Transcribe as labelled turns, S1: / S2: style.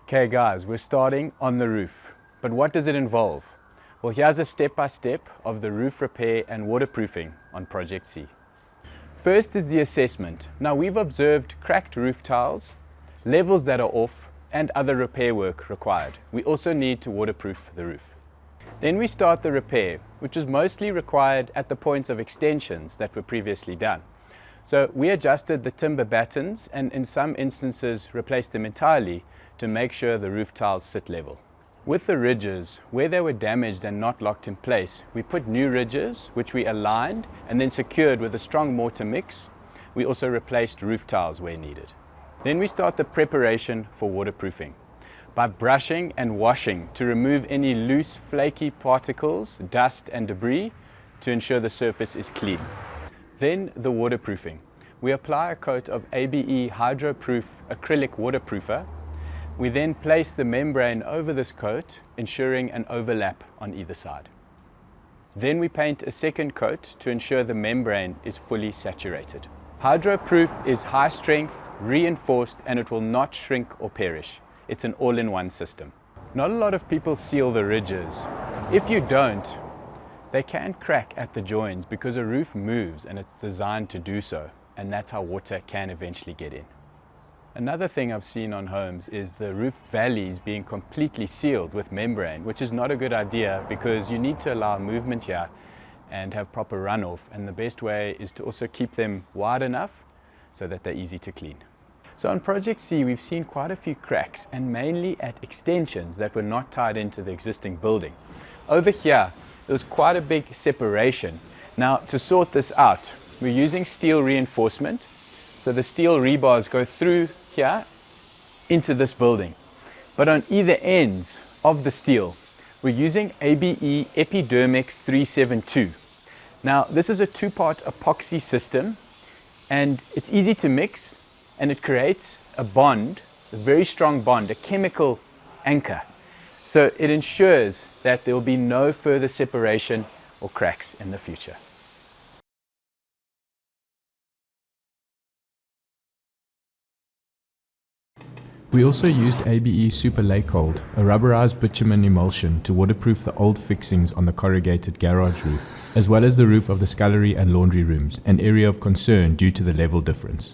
S1: Okay guys, we're starting on the roof. But what does it involve? Well, here's a step-by-step of the roof repair and waterproofing on Project C. First is the assessment. Now we've observed cracked roof tiles, levels that are off, and other repair work required. We also need to waterproof the roof. Then we start the repair, which is mostly required at the points of extensions that were previously done. So we adjusted the timber battens and in some instances replaced them entirely to make sure the roof tiles sit level. With the ridges, where they were damaged and not locked in place, we put new ridges which we aligned and then secured with a strong mortar mix. We also replaced roof tiles where needed. Then we start the preparation for waterproofing by brushing and washing to remove any loose flaky particles, dust and debris to ensure the surface is clean. Then the waterproofing. We apply a coat of a.b.e. hydro-proof acrylic waterproofer. We then place the membrane over this coat, ensuring an overlap on either side. Then we paint a second coat to ensure the membrane is fully saturated. Hydro-proof is high strength, reinforced, and it will not shrink or perish. It's an all-in-one system. Not a lot of people seal the ridges. If you don't, they can crack at the joins because a roof moves and it's designed to do so, and that's how water can eventually get in. Another thing I've seen on homes is the roof valleys being completely sealed with membrane, which is not a good idea because you need to allow movement here and have proper runoff, and the best way is to also keep them wide enough so that they're easy to clean. So on Project C, we've seen quite a few cracks, and mainly at extensions that were not tied into the existing building. Over here, there was quite a big separation. Now, to sort this out, we're using steel reinforcement. So the steel rebars go through here into this building. But on either ends of the steel, we're using a.b.e. Epidermix 372. Now, this is a two-part epoxy system, and it's easy to mix, and it creates a bond, a very strong bond, a chemical anchor. So it ensures that there will be no further separation or cracks in the future.
S2: We also used a.b.e. Super Lake Hold, a rubberized bitumen emulsion, to waterproof the old fixings on the corrugated garage roof, as well as the roof of the scullery and laundry rooms, an area of concern due to the level difference.